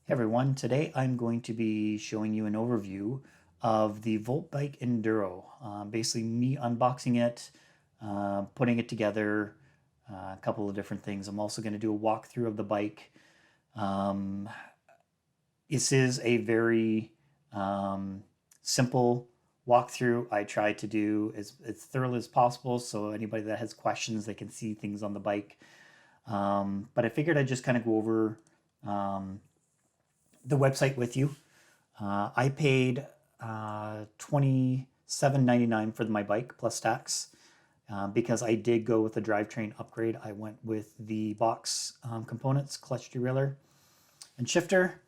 Hey everyone, today I'm going to be showing you an overview of the Voltbike Enduro. Basically me unboxing it, putting it together, a couple of different things. I'm also going to do a walkthrough of the bike. Um, this is a very simple walkthrough. I try to do as thorough as possible so anybody that has questions, they can see things on the bike. But I figured I'd just kind of go over um, the website with you. I paid $27.99 for my bike plus tax. Because I did go with the drivetrain upgrade, I went with the box components, clutch derailleur, and shifter.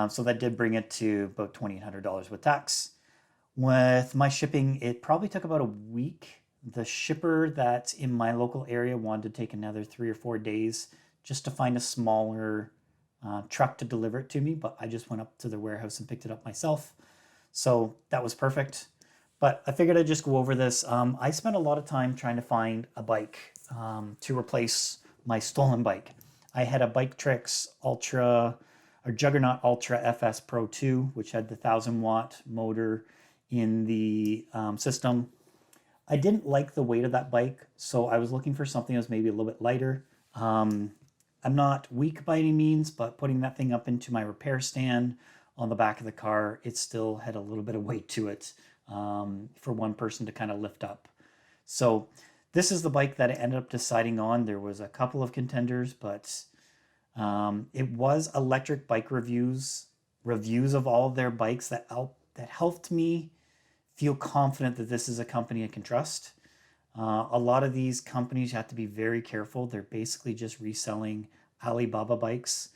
So that did bring it to about $2,800 with tax. With my shipping, it probably took about a week. The shipper that's in my local area wanted to take another 3 or 4 days just to find a smaller truck to deliver it to me, but I just went up to the warehouse and picked it up myself. So that was perfect. But I figured I'd just go over this. I spent a lot of time trying to find a bike to replace my stolen bike. I had a Bike Tricks Ultra or Juggernaut Ultra FS Pro 2, which had the 1,000-watt motor in the system. I didn't like the weight of that bike, so I was looking for something that was maybe a little bit lighter. I'm not weak by any means, but putting that thing up into my repair stand on the back of the car, it still had a little bit of weight to it for one person to kind of lift up. So this is the bike that I ended up deciding on. There was a couple of contenders, but it was Electric Bike reviews of all of their bikes that helped me feel confident that this is a company I can trust. A lot of these companies you have to be very careful. They're basically just reselling Alibaba bikes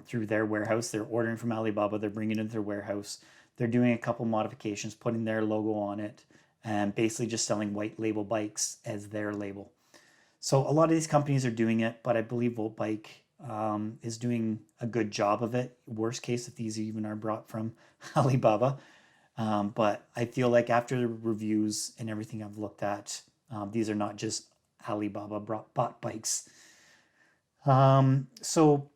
through their warehouse. They're ordering from Alibaba, they're bringing it into their warehouse. They're doing a couple modifications, putting their logo on it, and basically just selling white label bikes as their label. So a lot of these companies are doing it, but I believe Voltbike is doing a good job of it. Worst case, if these even are brought from Alibaba. But I feel like after the reviews and everything I've looked at, these are not just Alibaba bought bikes. So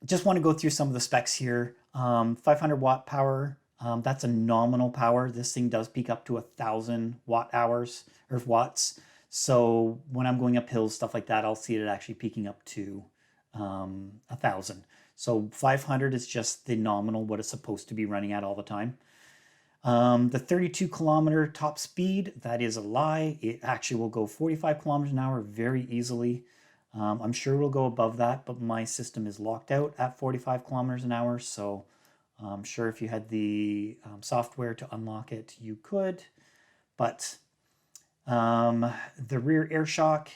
just want to go through some of the specs here. 500-watt power. That's a nominal power. This thing does peak up to 1,000 watt-hours or watts. So when I'm going up hills, stuff like that, I'll see it actually peaking up to 1,000. So 500 is just the nominal, what it's supposed to be running at all the time. The 32-kilometer top speed, that is a lie. It actually will go 45 kilometers an hour very easily. I'm sure it'll go above that, but my system is locked out at 45 kilometers an hour. So I'm sure if you had the software to unlock it, you could. But the rear air shock,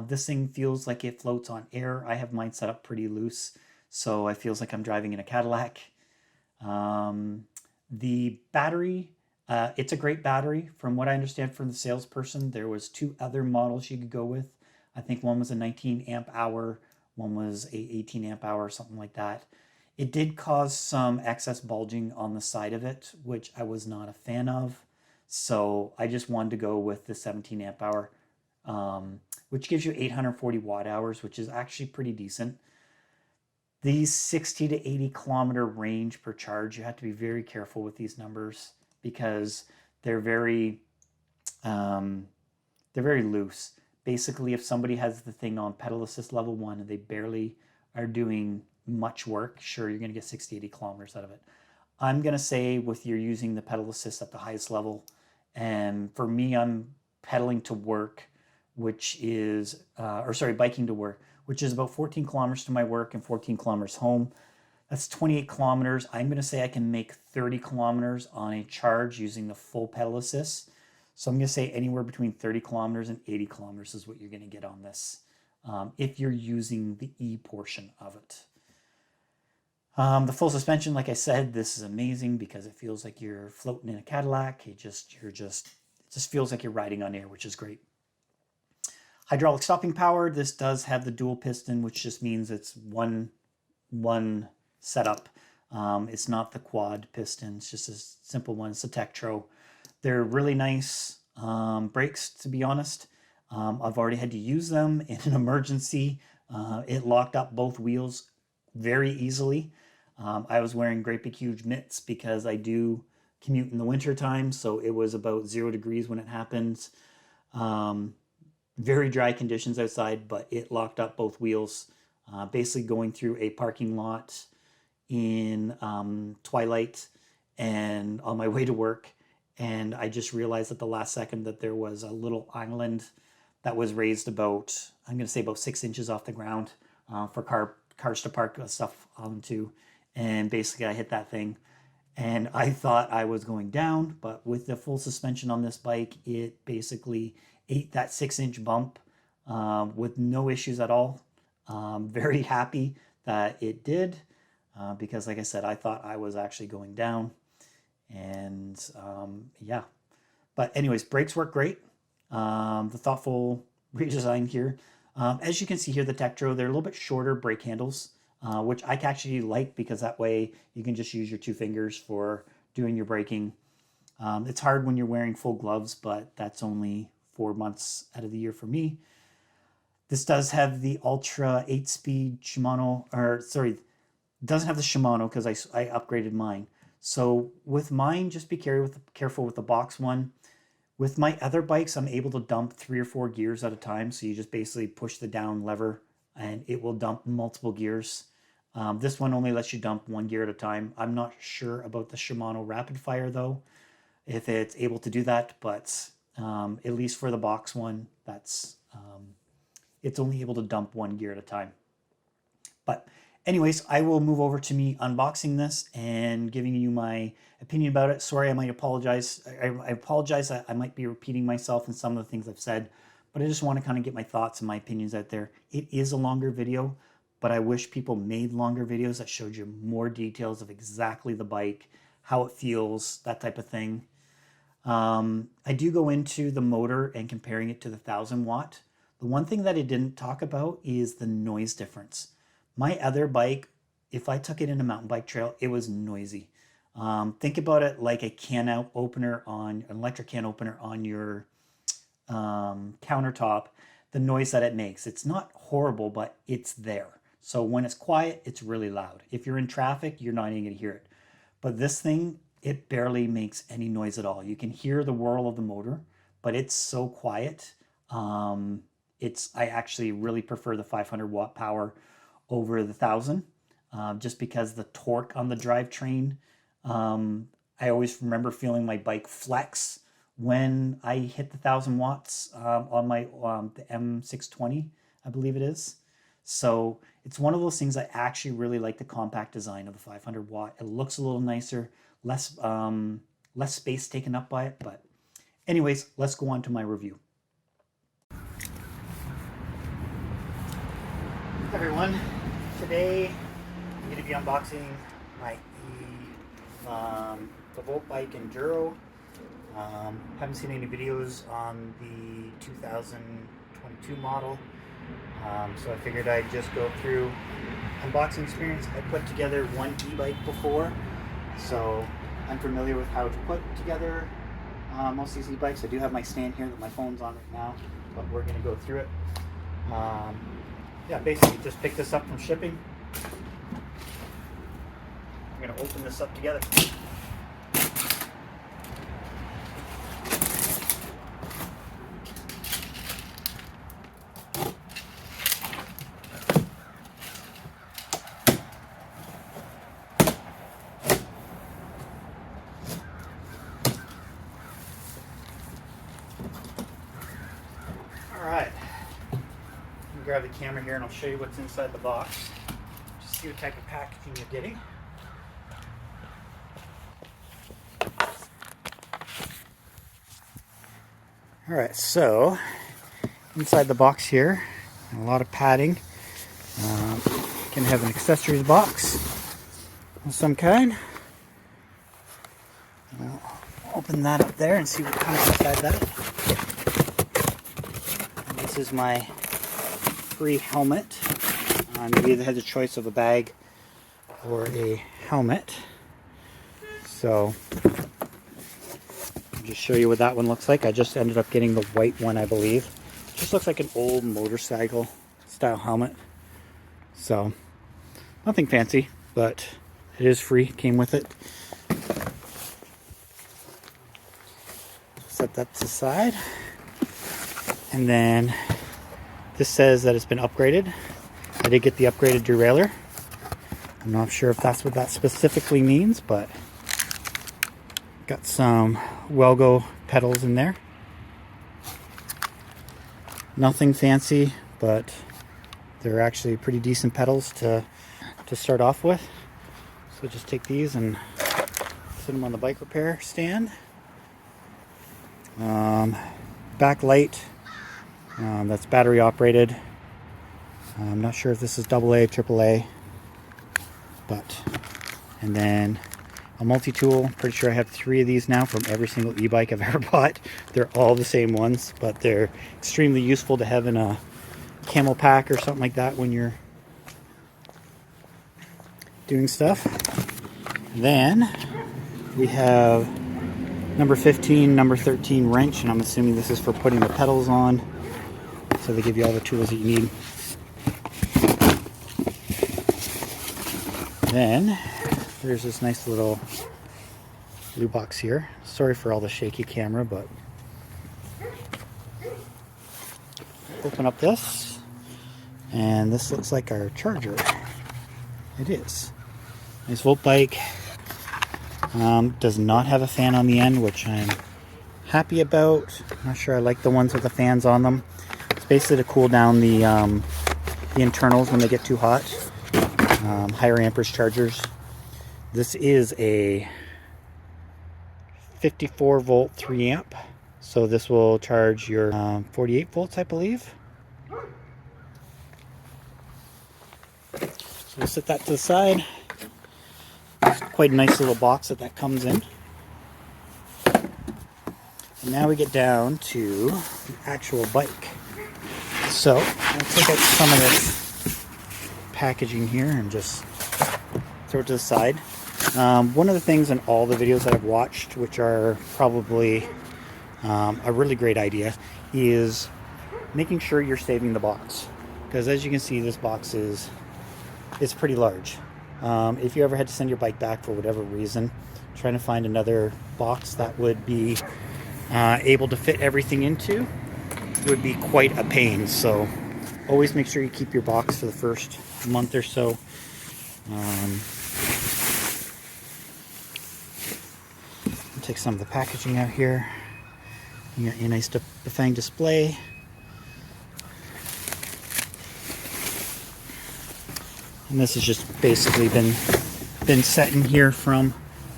this thing feels like it floats on air. I have mine set up pretty loose, so it feels like I'm driving in a Cadillac. The battery, it's a great battery. From what I understand from the salesperson, there was two other models you could go with. I think one was a 19 amp hour, one was a 18 amp hour, something like that. It did cause some excess bulging on the side of it, which I was not a fan of. So I just wanted to go with the 17 amp hour, which gives you 840 watt hours, which is actually pretty decent. These 60 to 80 kilometer range per charge, you have to be very careful with these numbers because they're very loose. Basically, if somebody has the thing on pedal assist level 1 and they barely are doing much work, sure, you're going to get 60, 80 kilometers out of it. I'm going to say with you're using the pedal assist at the highest level, and for me, I'm pedaling to work, which is, biking to work, which is about 14 kilometers to my work and 14 kilometers home. That's 28 kilometers. I'm going to say I can make 30 kilometers on a charge using the full pedal assist. So I'm going to say anywhere between 30 kilometers and 80 kilometers is what you're going to get on this if you're using the E portion of it. The full suspension, like I said, this is amazing because it feels like you're floating in a Cadillac. It just feels like you're riding on air, which is great. Hydraulic stopping power. This does have the dual piston, which just means it's one setup. It's not the quad piston. It's just a simple one. It's a Tektro. They're really nice brakes, to be honest. I've already had to use them in an emergency. It locked up both wheels very easily. I was wearing great big huge mitts because I do commute in the winter time, so it was about 0 degrees when it happened. Very dry conditions outside, but it locked up both wheels. Basically going through a parking lot in twilight and on my way to work, and I just realized at the last second that there was a little island that was raised about, I'm going to say about 6 inches off the ground for cars to park stuff onto, and basically I hit that thing, and I thought I was going down, but with the full suspension on this bike, it basically ate that 6 inch bump with no issues at all. Very happy that it did because, like I said, I thought I was actually going down, and yeah. But anyways, brakes work great. The thoughtful redesign here. As you can see here, the Tektro, they're a little bit shorter brake handles, which I actually like because that way you can just use your 2 fingers for doing your braking. It's hard when you're wearing full gloves, but that's only 4 months out of the year for me. This does have the Ultra 8-speed Shimano, or sorry, doesn't have the Shimano because I upgraded mine. So with mine, just be careful with the box one. With my other bikes, I'm able to dump 3 or 4 gears at a time. So you just basically push the down lever and it will dump multiple gears. This one only lets you dump 1 gear at a time. I'm not sure about the Shimano Rapid Fire though, if it's able to do that, but at least for the box one, that's it's only able to dump 1 gear at a time. But anyways, I will move over to me unboxing this and giving you my opinion about it. Sorry, I might apologize. I apologize that I might be repeating myself in some of the things I've said, but I just want to kind of get my thoughts and my opinions out there. It is a longer video, but I wish people made longer videos that showed you more details of exactly the bike, how it feels, that type of thing. I do go into the motor and comparing it to the 1000-watt. The one thing that I didn't talk about is the noise difference. My other bike, if I took it in a mountain bike trail, it was noisy. Think about it like a an electric can opener on your countertop, the noise that it makes. It's not horrible, but it's there. So when it's quiet, it's really loud. If you're in traffic, you're not even gonna hear it. But this thing, it barely makes any noise at all. You can hear the whirl of the motor, but it's so quiet. I actually really prefer the 500-watt power over the 1000, just because the torque on the drivetrain. I always remember feeling my bike flex when I hit the 1000 watts on my the M620, I believe it is. So it's one of those things. I actually really like the compact design of the 500-watt. It looks a little nicer, less space taken up by it. But anyways, let's go on to my review. Hi everyone, today I'm going to be unboxing my the Voltbike Enduro. Haven't seen any videos on the 2022 model, so I figured I'd just go through unboxing experience. I put together one e-bike before, so I'm familiar with how to put together most of these e-bikes. I do have my stand here that my phone's on right now, but we're going to go through it. Yeah, basically just pick this up from shipping. We're going to open this up together. All right. Grab the camera here and I'll show you what's inside the box. Just see what type of packaging you're getting. Alright, so inside the box here, a lot of padding. Can have an accessories box of some kind. I'll open that up there and see what comes inside that. And this is my free helmet. You either had the choice of a bag or a helmet. So I'll just show you what that one looks like. I just ended up getting the white one, I believe. It just looks like an old motorcycle style helmet. So nothing fancy, but It is free, came with it. Set that to the side. And then this says that it's been upgraded. I did get the upgraded derailleur. I'm not sure if that's what that specifically means, but got some Welgo pedals in there. Nothing fancy, but they're actually pretty decent pedals to start off with. So just take these and set them on the bike repair stand. Backlight, that's battery operated. I'm not sure if this is AA, AAA, and then a multi-tool. Pretty sure I have 3 of these now from every single e-bike I've ever bought. They're all the same ones, but they're extremely useful to have in a camel pack or something like that when you're doing stuff. Then we have number 15, number 13 wrench, and I'm assuming this is for putting the pedals on. So they give you all the tools that you need. Then there's this nice little blue box here. Sorry for all the shaky camera, but open up this, and this looks like our charger. It is. Nice Voltbike. Does not have a fan on the end, which I'm happy about. I'm not sure I like the ones with the fans on them. It's basically to cool down the internals when they get too hot. Higher amperage chargers. This is a 54 volt 3 amp, so this will charge your 48 volts, I believe. So we'll set that to the side. It's quite a nice little box that comes in. And now we get down to the actual bike. So I'll take out some of this packaging here and just throw it to the side. One of the things in all the videos that I've watched, which are probably a really great idea, is making sure you're saving the box. Because as you can see, this box is pretty large. If you ever had to send your bike back for whatever reason, trying to find another box that would be able to fit everything into would be quite a pain. So always make sure you keep your box for the first month or so. Take some of the packaging out here. You got your nice Befang display. And this has just basically been set in here from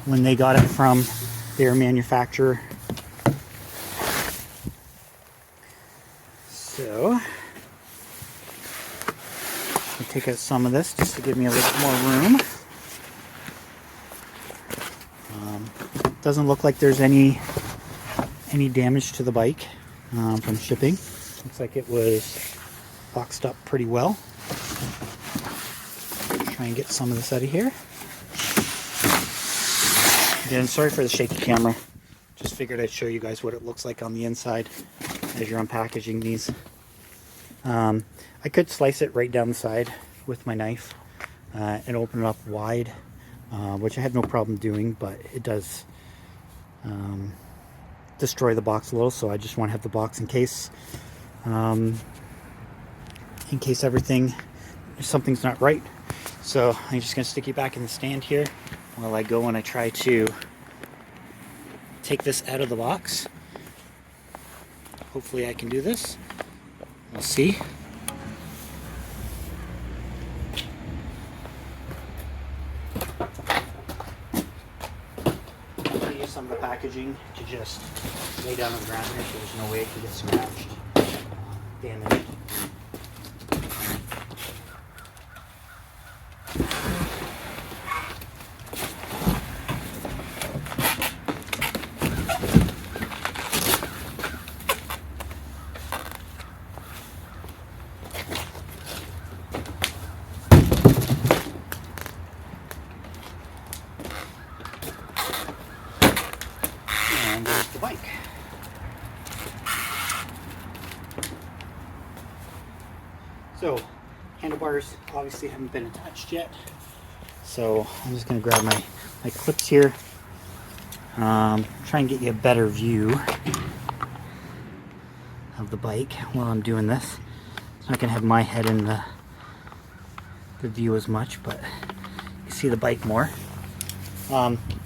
when they got it from their manufacturer. So I'll take out some of this just to give me a little more room. Doesn't look like there's any damage to the bike from shipping. Looks like it was boxed up pretty well. Try and get some of this out of here. Again, sorry for the shaky camera. Just figured I'd show you guys what it looks like on the inside as you're unpackaging these. I could slice it right down the side with my knife and open it up wide, which I have no problem doing, but it does destroy the box a little, so I just want to have the box in case something's not right. So I'm just going to stick you back in the stand here while I go and I try to take this out of the box. Hopefully I can do this. We'll see. I'll use some of the packaging to just lay down on the ground here so there's no way it can get scratched, damaged. And there's the bike. So, handlebars obviously haven't been attached yet. So I'm just going to grab my clips here. Try and get you a better view of the bike while I'm doing this. I'm not going to have my head in the view as much, but you see the bike more.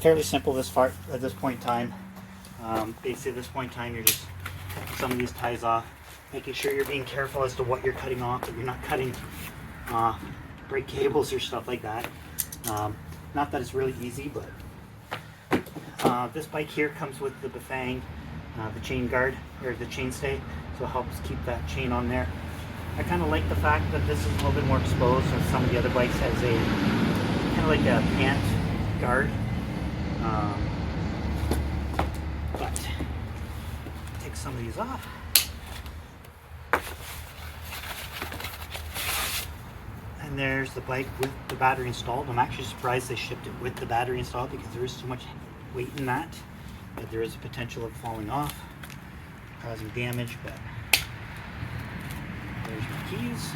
Fairly simple at this point in time. Basically at this point in time, you're just cutting some of these ties off, making sure you're being careful as to what you're cutting off, that you're not cutting brake cables or stuff like that. Not that it's really easy, but this bike here comes with the Bafang, the chain guard, or the chain stay, so it helps keep that chain on there. I kind of like the fact that this is a little bit more exposed, so some of the other bikes has a kind of like a pant guard. But take some of these off. And there's the bike with the battery installed. I'm actually surprised they shipped it with the battery installed because there is so much weight in that there is a potential of falling off, causing damage. But there's my keys.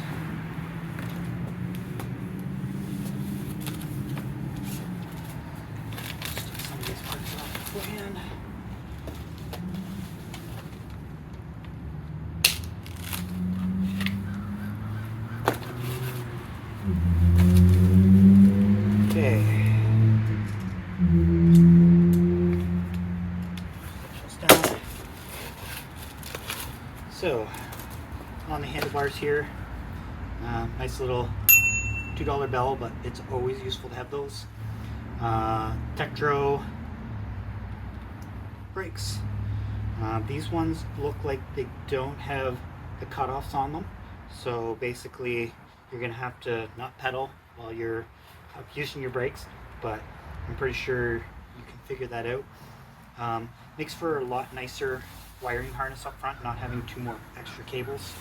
Just take some of these parts off beforehand. Okay. Down. So, on the handlebars here, nice little $2 bell, but it's always useful to have those. Tektro brakes. These ones look like they don't have the cutoffs on them, so basically you're going to have to not pedal while you're using your brakes, but I'm pretty sure you can figure that out. Makes for a lot nicer wiring harness up front, not having two more extra cables.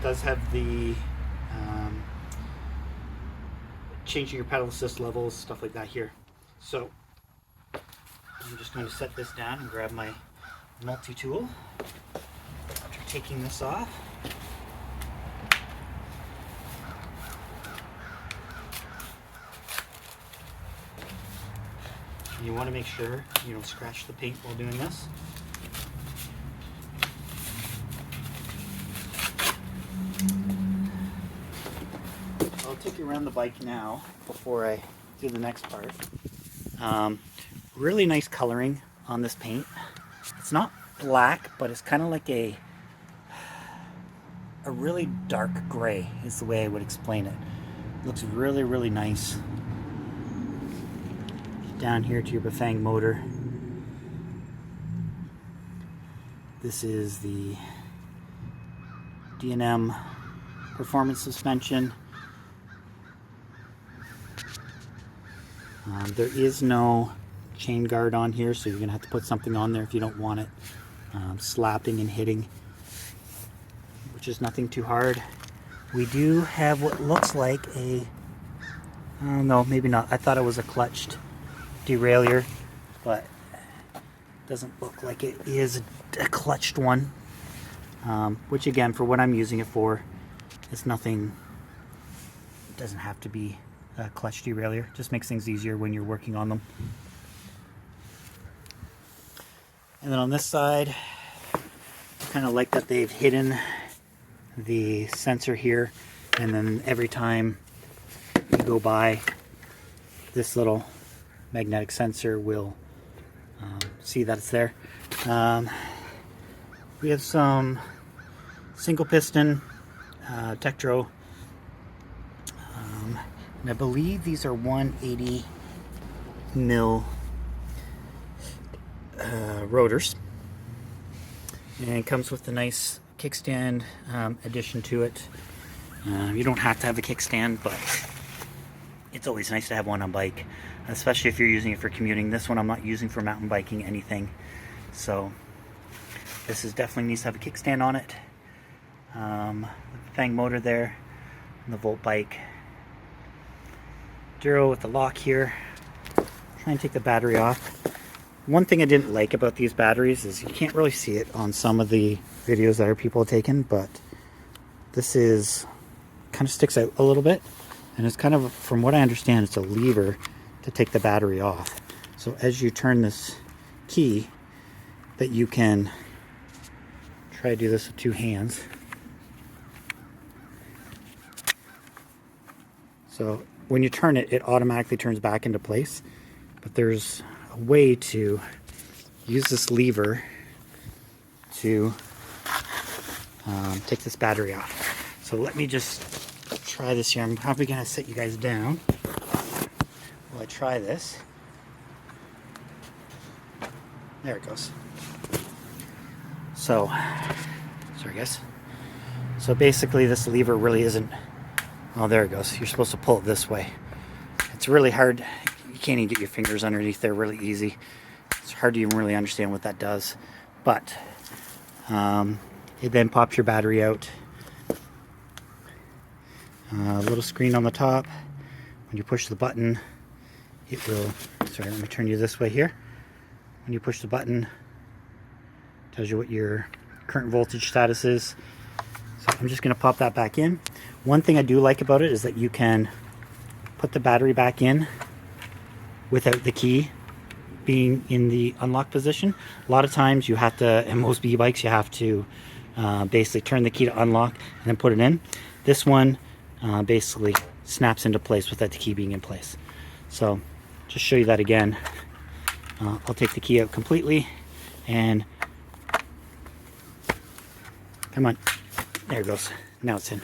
Does have the changing your pedal assist levels, stuff like that here. So I'm just going to set this down and grab my multi-tool after taking this off. You want to make sure you don't scratch the paint while doing this. I'll take you around the bike now before I do the next part. Really nice coloring on this paint. It's not black, but it's kind of like a really dark gray is the way I would explain it. Looks really, really nice. Down here to your Bafang motor. This is the D&M performance suspension. There is no chain guard on here, so you're going to have to put something on there if you don't want it slapping and hitting, which is nothing too hard. We do have what looks like a, no, maybe not. I thought it was a clutched derailleur, but doesn't look like it is a clutched one, which again, for what I'm using it for, it's nothing. It doesn't have to be a clutch derailleur. Just makes things easier when you're working on them. And then on this side, I kind of like that they've hidden the sensor here, and then every time you go by, this little magnetic sensor will see that it's there. We have some single piston Tektro, and I believe these are 180 mil rotors, and it comes with a nice kickstand addition to it. You don't have to have a kickstand, but it's always nice to have one on bike, especially if you're using it for commuting. This one I'm not using for mountain biking, anything. So this is definitely needs to have a kickstand on it. Fang motor there, and the Voltbike. Enduro with the lock here. Try and take the battery off. One thing I didn't like about these batteries is you can't really see it on some of the videos that other people have taken, but this is kind of sticks out a little bit. And it's kind of, from what I understand, it's a lever to take the battery off. So as you turn this key, that you can try to do this with two hands. So when you turn it, it automatically turns back into place. But there's a way to use this lever to take this battery off. So let me just try this here. I'm probably going to set you guys down while I try this. There it goes. So, sorry guys. So basically this lever really isn't, oh there it goes. You're supposed to pull it this way. It's really hard. You can't even get your fingers underneath there really easy. It's hard to even really understand what that does. But it then pops your battery out. A little screen on the top. When you push the button, it will, sorry, let me turn you this way here. When you push the button, it tells you what your current voltage status is. So I'm just going to pop that back in. One thing I do like about it is that you can put the battery back in without the key being in the unlock position. A lot of times you have to, in most e-bikes, you have to basically turn the key to unlock and then put it in. This one basically snaps into place without the key being in place. So just show you that again. I'll take the key out completely and come on, there it goes. Now it's in.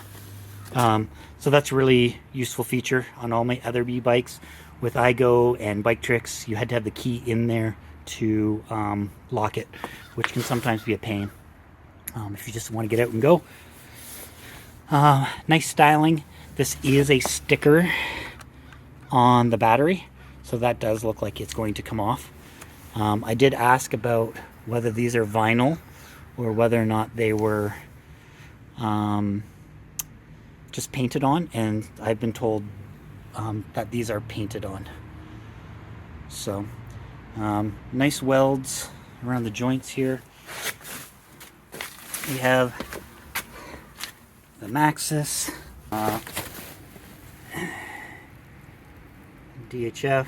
So that's a really useful feature on all my other e-bikes. With iGo and Bike Tricks, you had to have the key in there to lock it, which can sometimes be a pain if you just want to get out and go. Nice styling. This is a sticker on the battery, so that does look like it's going to come off. I did ask about whether these are vinyl or whether or not they were just painted on, and I've been told that these are painted on. So nice welds around the joints here. We have the Maxxis DHF.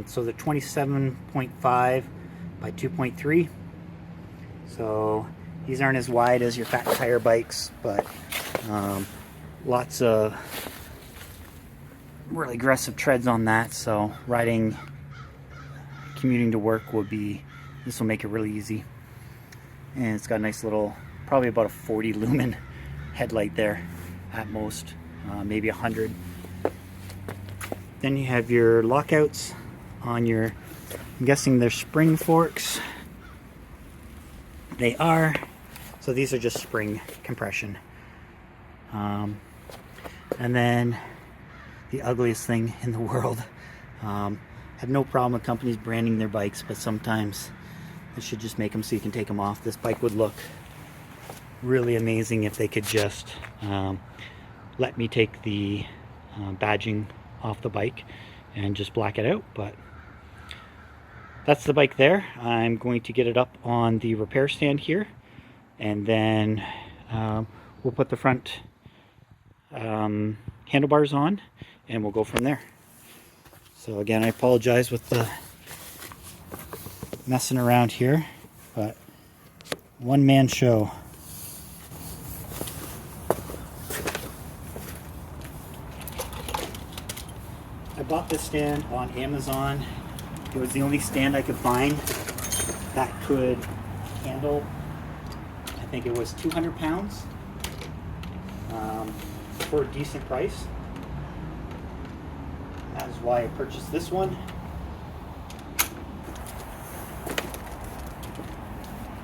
So they're 27.5 by 2.3. So these aren't as wide as your fat tire bikes, but lots of really aggressive treads on that. So riding, commuting to work would be, this will make it really easy. And it's got a nice little, probably about a 40 lumen headlight there at most, maybe 100. Then you have your lockouts on your, I'm guessing they're spring forks. They are. So these are just spring compression. And then the ugliest thing in the world. Have no problem with companies branding their bikes, but sometimes they should just make them so you can take them off. This bike would look really amazing if they could just let me take the badging off the bike and just black it out. But that's the bike there. I'm going to get it up on the repair stand here, and then we'll put the front handlebars on and we'll go from there. So again, I apologize with the messing around here, but one-man show. I bought this stand on Amazon. It was the only stand I could find that could handle, I think it was 200 pounds for a decent price. That is why I purchased this one.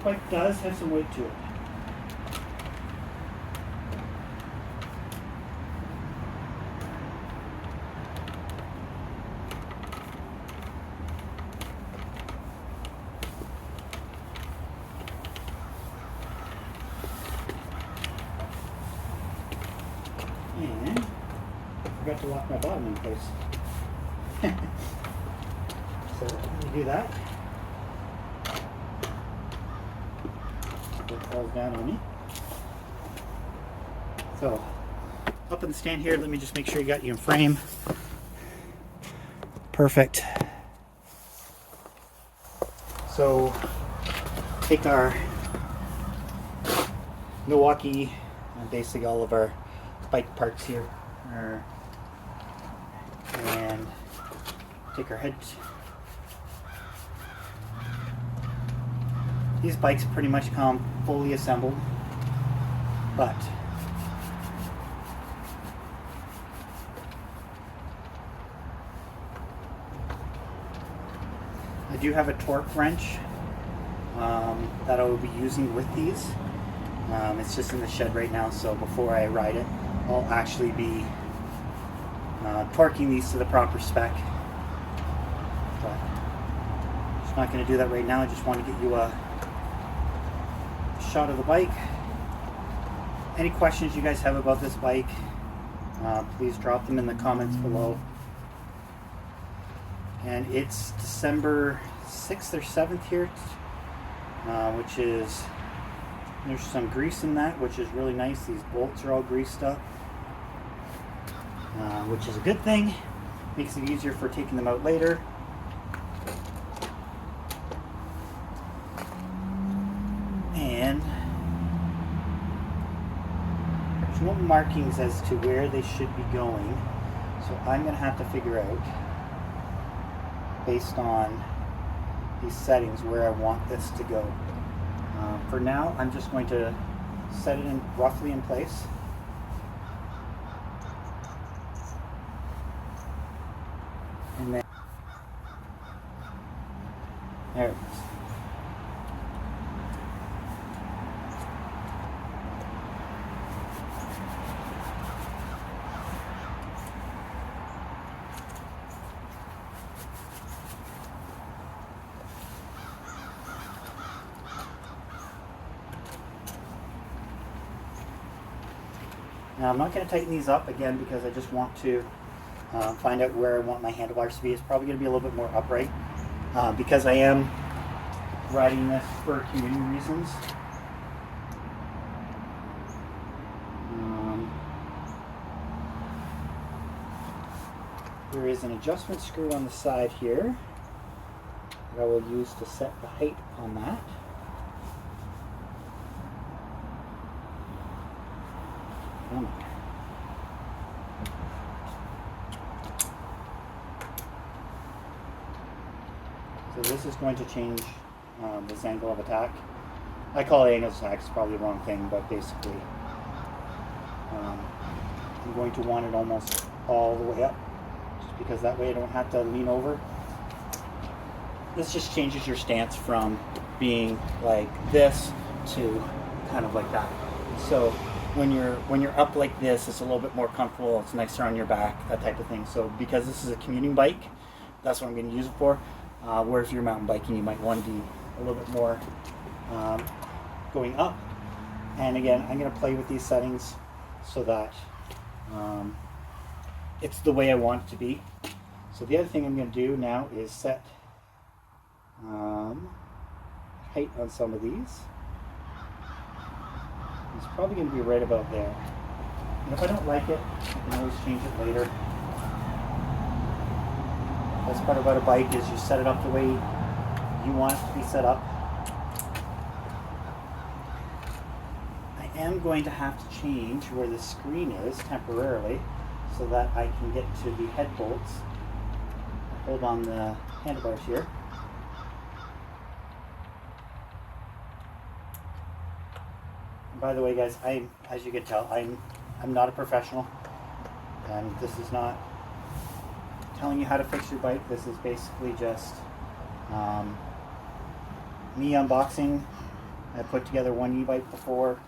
Bike does have some weight to it. And I forgot to lock my bottom in place. So let me do that. It falls down on me. So up in the stand here. Let me just make sure you got you in frame. Perfect. So take our Milwaukee and basically all of our bike parts here, and take our head. These bikes pretty much come fully assembled, but I do have a torque wrench that I will be using with these. It's just in the shed right now, so before I ride it, I'll actually be torquing these to the proper spec. But I'm just not going to do that right now. I just want to get you a shot of the bike. Any questions you guys have about this bike, please drop them in the comments below. And it's December 6th or 7th here, which is, there's some grease in that, which is really nice. These bolts are all greased up, which is a good thing. Makes it easier for taking them out later. And there's no markings as to where they should be going, so I'm going to have to figure out, based on these settings, where I want this to go. For now, I'm just going to set it in roughly in place. And then there it is. Now I'm not going to tighten these up again because I just want to find out where I want my handlebars to be. It's probably going to be a little bit more upright because I am riding this for community reasons. There is an adjustment screw on the side here that I will use to set the height on that. So this is going to change this angle of attack. I call it angle of attack, it's probably the wrong thing, but basically I'm going to want it almost all the way up, just because that way I don't have to lean over. This just changes your stance from being like this to kind of like that. So when you're up like this, it's a little bit more comfortable, it's nicer on your back, that type of thing. So because this is a commuting bike, that's what I'm going to use it for. Where if you're mountain biking, you might want to be a little bit more going up. And again, I'm going to play with these settings so that it's the way I want it to be. So the other thing I'm going to do now is set height on some of these. It's probably going to be right about there. And if I don't like it, I can always change it later. Best part about a bike is you set it up the way you want it to be set up. I am going to have to change where the screen is temporarily so that I can get to the head bolts. Hold on the handlebars here. And by the way, guys, as you can tell, I'm not a professional, and this is not telling you how to fix your bike. This is basically just me unboxing. I put together one e-bike before,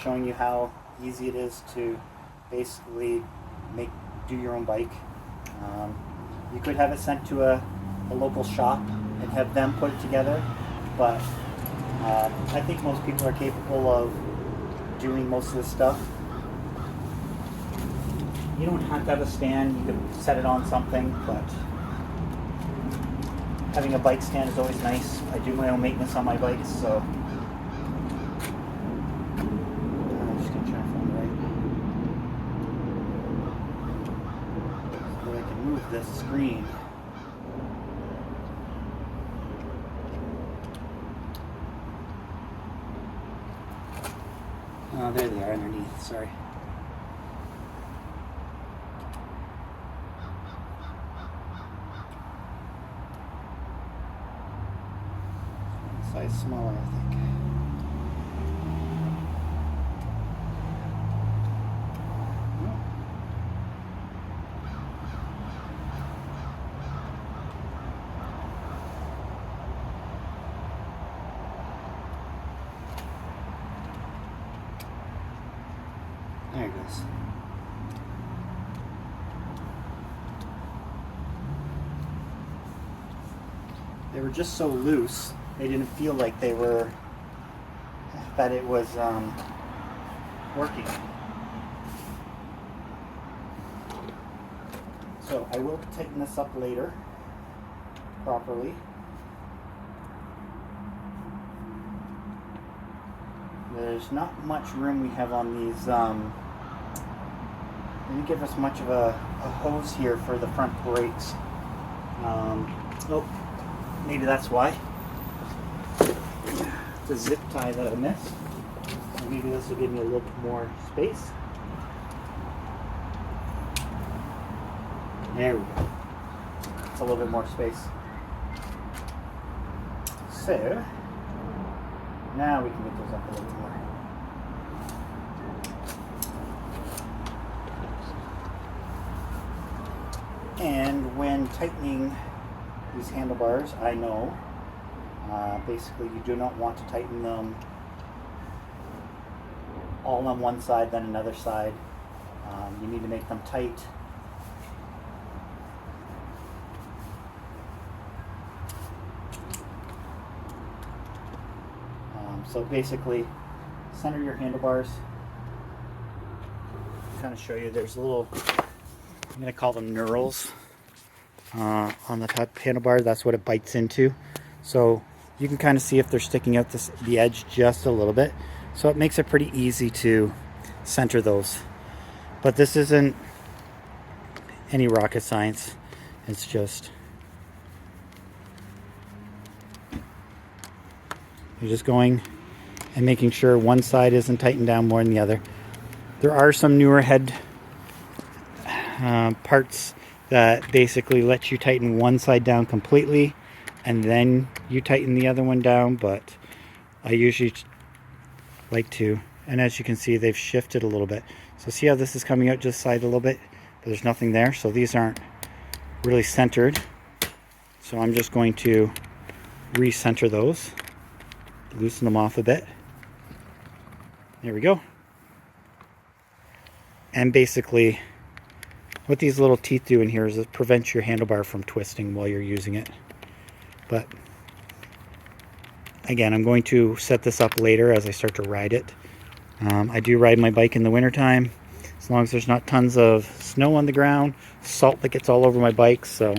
showing you how easy it is to basically do your own bike. You could have it sent to a local shop and have them put it together, but I think most people are capable of doing most of this stuff. You don't have to have a stand, you can set it on something, but having a bike stand is always nice. I do my own maintenance on my bikes, so I'm just going to try to find the move this screen. Oh, there they are underneath, sorry. Size smaller, I think. There it goes. They were just so loose, they didn't feel like they were, that it was working. So I will tighten this up later properly. There's not much room we have on these. Didn't give us much of a hose here for the front brakes. Oh, maybe that's why. It's a zip tie that I missed. So maybe this will give me a little bit more space. There we go. It's a little bit more space. So now we can get those up a little bit more. And when tightening these handlebars, I know basically you do not want to tighten them all on one side then another side. You need to make them tight. So basically center your handlebars. Kind of show you, there's a little, I'm going to call them knurls on the top handlebar. That's what it bites into. So you can kind of see if they're sticking out the edge just a little bit. So it makes it pretty easy to center those. But this isn't any rocket science. It's just, you're just going and making sure one side isn't tightened down more than the other. There are some newer head parts that basically let you tighten one side down completely and then you tighten the other one down, but I usually like to, and as you can see they've shifted a little bit. So see how this is coming out just side a little bit, but there's nothing there, so these aren't really centered. So I'm just going to recenter those, loosen them off a bit. There we go. And basically what these little teeth do in here is it prevents your handlebar from twisting while you're using it. But again, I'm going to set this up later as I start to ride it. I do ride my bike in the wintertime, as long as there's not tons of snow on the ground, salt that gets all over my bike. So,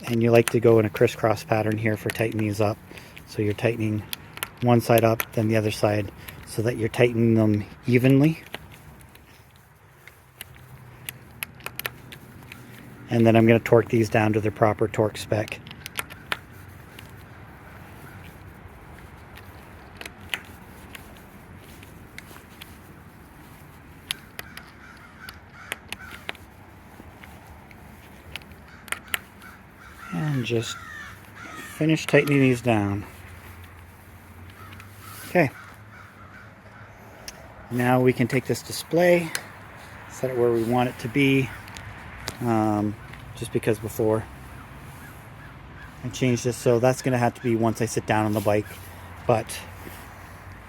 and you like to go in a crisscross pattern here for tightening these up. So you're tightening one side up, then the other side, so that you're tightening them evenly. And then I'm going to torque these down to their proper torque spec. And just finish tightening these down. Okay. Now we can take this display, set it where we want it to be. Just because before I changed this, so that's going to have to be once I sit down on the bike. But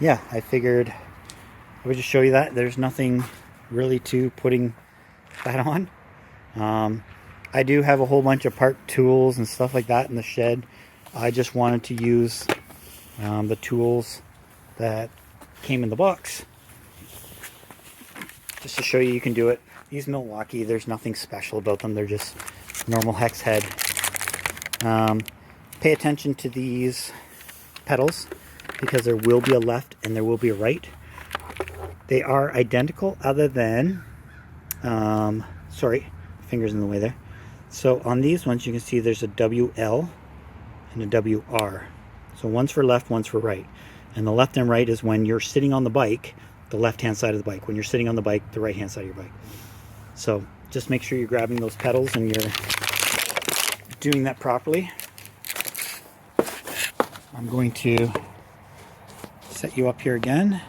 yeah, I figured I would just show you that. There's nothing really to putting that on. I do have a whole bunch of part tools and stuff like that in the shed. I just wanted to use the tools that came in the box just to show you can do it. These Milwaukee, there's nothing special about them. They're just normal hex head. Pay attention to these pedals because there will be a left and there will be a right. They are identical other than Sorry, fingers in the way there. So on these ones, you can see there's a WL and a WR. So one's for left, one's for right. And the left and right is when you're sitting on the bike, the left-hand side of the bike. When you're sitting on the bike, the right-hand side of your bike. So just make sure you're grabbing those pedals and you're doing that properly. I'm going to set you up here again.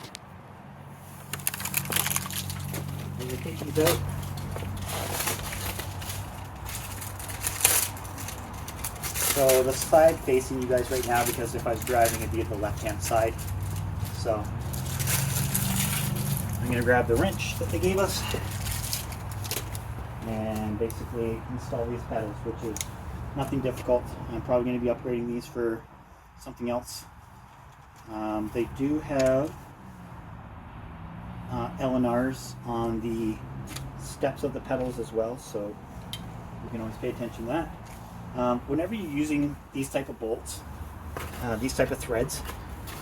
Take these out. So the side facing you guys right now, because if I was driving, it'd be at the left-hand side. So I'm going to grab the wrench that they gave us and basically install these pedals, which is nothing difficult. I'm probably going to be upgrading these for something else. They do have LNRs on the steps of the pedals as well, so you can always pay attention to that. Whenever you're using these type of bolts, these type of threads,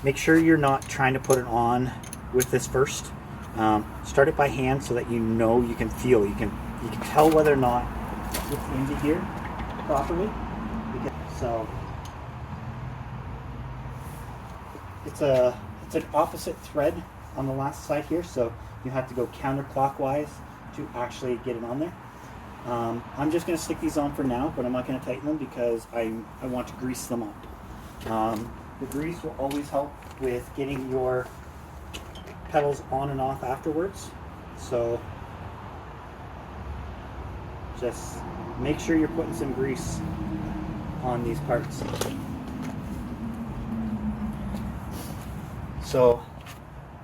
make sure you're not trying to put it on with this first. Start it by hand so that you know, you can feel, you can tell whether or not it's into here properly. So it's an opposite thread on the last side here, so you have to go counterclockwise to actually get it on there. I'm just going to stick these on for now, but I'm not going to tighten them because I want to grease them up. The grease will always help with getting your pedals on and off afterwards, so just make sure you're putting some grease on these parts. So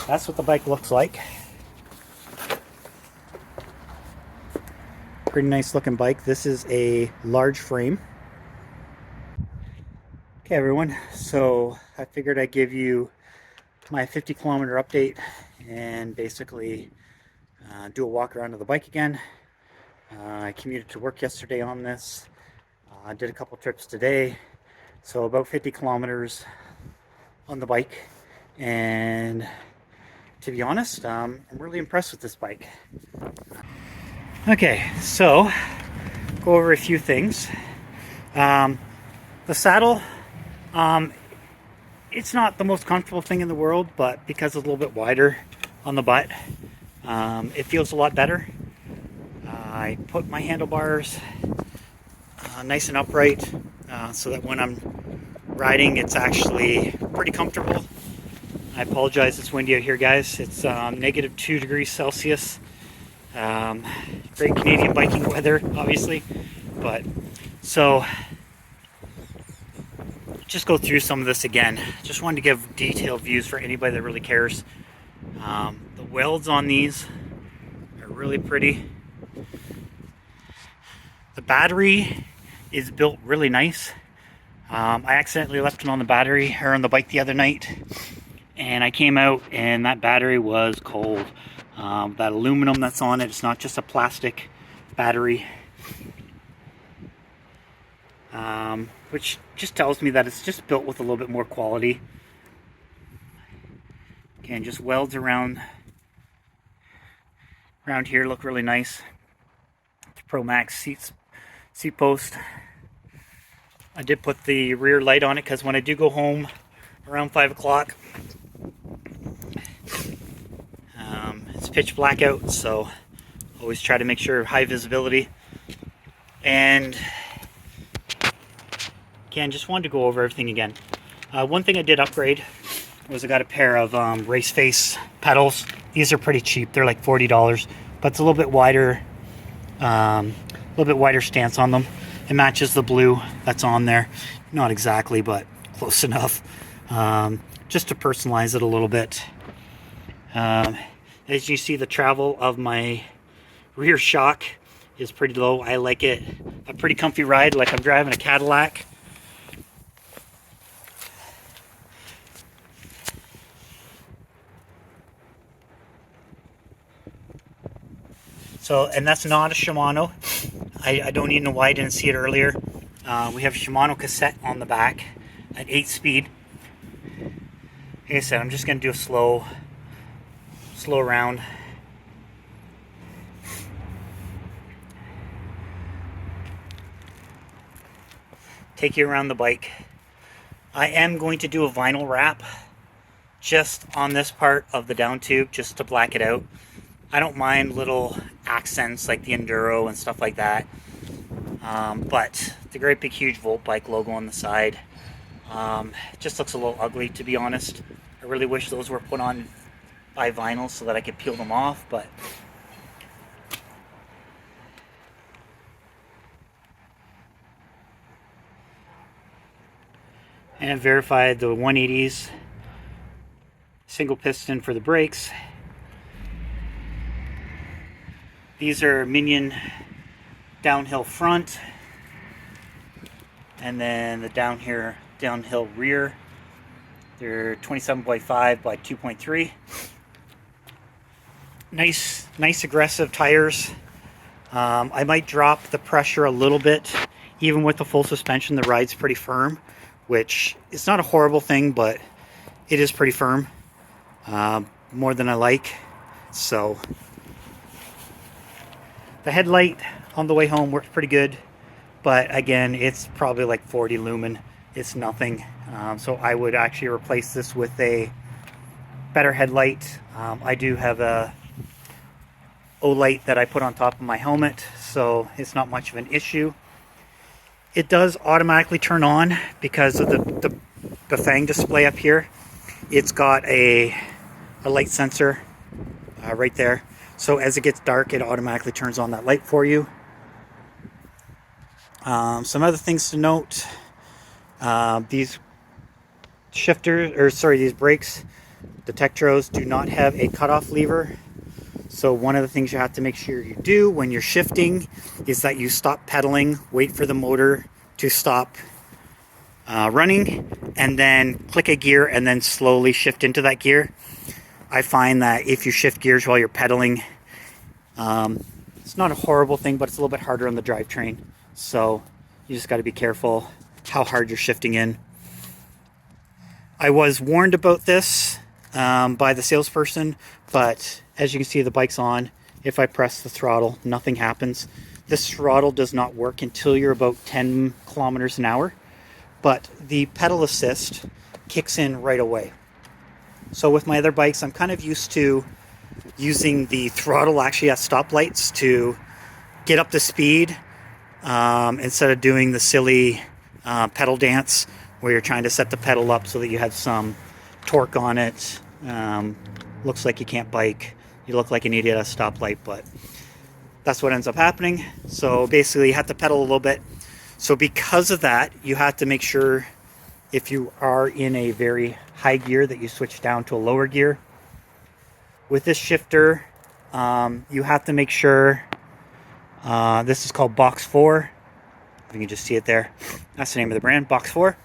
that's what the bike looks like. Pretty nice looking bike. This is a large frame. Okay everyone, so I figured I'd give you my 50-kilometer update and basically do a walk around of the bike again. I commuted to work yesterday on this. I did a couple trips today, so about 50 kilometers on the bike, and to be honest, I'm really impressed with this bike. Okay, so go over a few things. The saddle, it's not the most comfortable thing in the world, but because it's a little bit wider on the butt, it feels a lot better. I put my handlebars nice and upright so that when I'm riding, it's actually pretty comfortable. I apologize, it's windy out here, guys. It's negative 2 degrees Celsius. Great Canadian biking weather, obviously. But so just go through some of this again. Just wanted to give detailed views for anybody that really cares. The welds on these are really pretty. The battery is built really nice. I accidentally left it on the battery or on the bike the other night, and I came out and that battery was cold. That aluminum that's on it, it's not just a plastic battery, which just tells me that it's just built with a little bit more quality. Again, just welds around here look really nice. The Pro Max seat post. I did put the rear light on it because when I do go home around 5 o'clock, it's pitch black out, so always try to make sure high visibility. And again, just wanted to go over everything again. One thing I did upgrade was I got a pair of race face pedals. These are pretty cheap, they're like $40, but it's a little bit wider stance on them. It matches the blue that's on there. Not exactly, but close enough. Just to personalize it a little bit. As you see, the travel of my rear shock is pretty low. I like it. A pretty comfy ride, like I'm driving a Cadillac. So, and that's not a Shimano. I don't even know why I didn't see it earlier. We have Shimano cassette on the back at 8-speed. Like I said, I'm just going to do a slow round. take you around the bike. I am going to do a vinyl wrap just on this part of the down tube just to black it out. I don't mind little accents like the Enduro and stuff like that, but the great big huge Voltbike logo on the side just looks a little ugly, to be honest. I really wish those were put on by vinyl so that I could peel them off, but and verified the 180s, single piston for the brakes. These are Minion downhill front, and then the downhill rear. They're 27.5 by 2.3. Nice aggressive tires. I might drop the pressure a little bit. Even with the full suspension, the ride's pretty firm, which is not a horrible thing, but it is pretty firm, more than I like. So the headlight on the way home works pretty good, but again, it's probably like 40 lumen. It's nothing. So I would actually replace this with a better headlight. I do have a O-light that I put on top of my helmet, so it's not much of an issue. It does automatically turn on because of the Fang display up here. It's got a light sensor right there. So as it gets dark, it automatically turns on that light for you. Some other things to note. These these brakes, the Tektros, do not have a cutoff lever. So one of the things you have to make sure you do when you're shifting is that you stop pedaling, wait for the motor to stop running, and then click a gear and then slowly shift into that gear. I find that if you shift gears while you're pedaling, it's not a horrible thing, but it's a little bit harder on the drivetrain. So you just got to be careful how hard you're shifting in. I was warned about this by the salesperson, but as you can see, the bike's on. If I press the throttle, nothing happens. This throttle does not work until you're about 10 kilometers an hour, but the pedal assist kicks in right away. So with my other bikes, I'm kind of used to using the throttle actually at stoplights to get up to speed, instead of doing the silly pedal dance where you're trying to set the pedal up so that you have some torque on it. Looks like you can't bike. You look like an idiot at a stoplight, but that's what ends up happening. So basically you have to pedal a little bit. So because of that, you have to make sure if you are in a very high gear that you switch down to a lower gear. With this shifter, you have to make sure, this is called Box 4. If you can just see it there. That's the name of the brand, Box 4.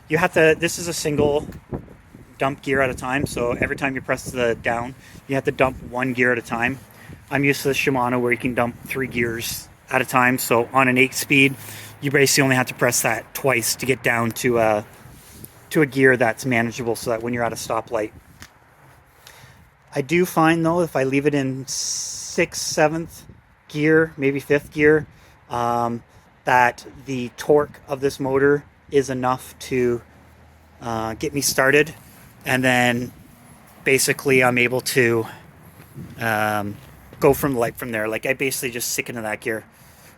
You have to, this is a single dump gear at a time. So every time you press the down, you have to dump one gear at a time. I'm used to the Shimano where you can dump 3 gears at a time. So on an 8-speed, you basically only have to press that twice to get down to a gear that's manageable so that when you're at a stoplight. I do find though, if I leave it in 6th, 7th gear, maybe 5th gear, that the torque of this motor is enough to get me started, and then basically I'm able to go from there. Like I basically just stick into that gear,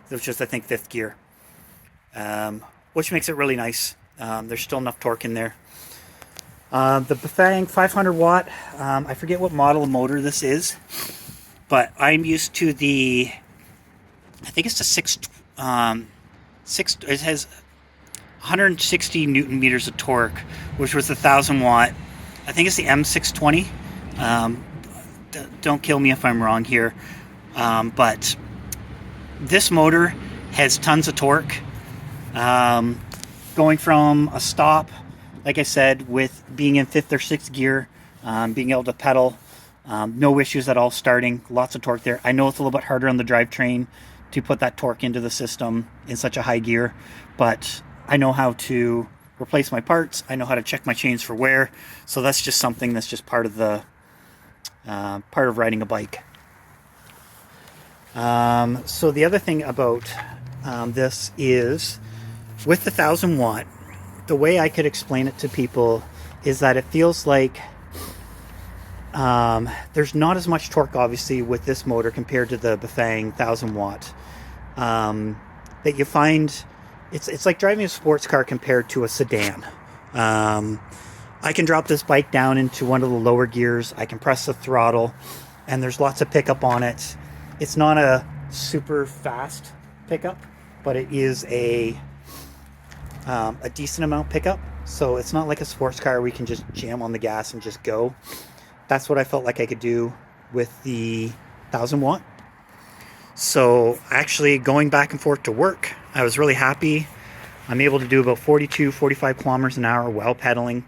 which is I think 5th gear, which makes it really nice. There's still enough torque in there. The Bafang 500 watt, I forget what model of motor this is, but I'm used to the, I think it's the it has 160 Newton meters of torque, which was the 1,000 watt. I think it's the M620. Don't kill me if I'm wrong here. But this motor has tons of torque. Going from a stop, like I said, with being in 5th or 6th gear, being able to pedal, no issues at all starting, lots of torque there. I know it's a little bit harder on the drivetrain to put that torque into the system in such a high gear, but I know how to replace my parts. I know how to check my chains for wear. So that's just something that's just part of the part of riding a bike. So the other thing about this is with the 1000 watt, the way I could explain it to people is that it feels like there's not as much torque, obviously, with this motor compared to the Bafang 1000 watt. That you find it's like driving a sports car compared to a sedan. I can drop this bike down into one of the lower gears. I can press the throttle, and there's lots of pickup on it. It's not a super fast pickup, but it is a decent amount pickup. So it's not like a sports car where we can just jam on the gas and just go. That's what I felt like I could do with the 1000 watt. So actually going back and forth to work, I was really happy. I'm able to do about 42, 45 kilometers an hour while pedaling.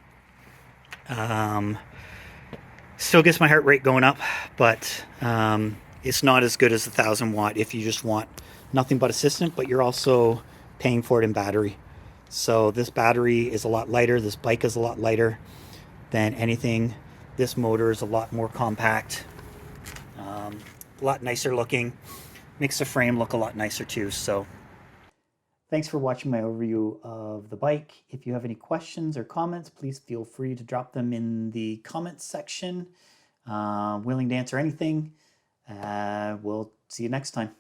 Still gets my heart rate going up, but it's not as good as the 1000 watt if you just want nothing but assistant, but you're also paying for it in battery. So this battery is a lot lighter. This bike is a lot lighter than anything. This motor is a lot more compact, a lot nicer looking. Makes the frame look a lot nicer too. So thanks for watching my overview of the bike. If you have any questions or comments, please feel free to drop them in the comments section. Willing to answer anything. We'll see you next time.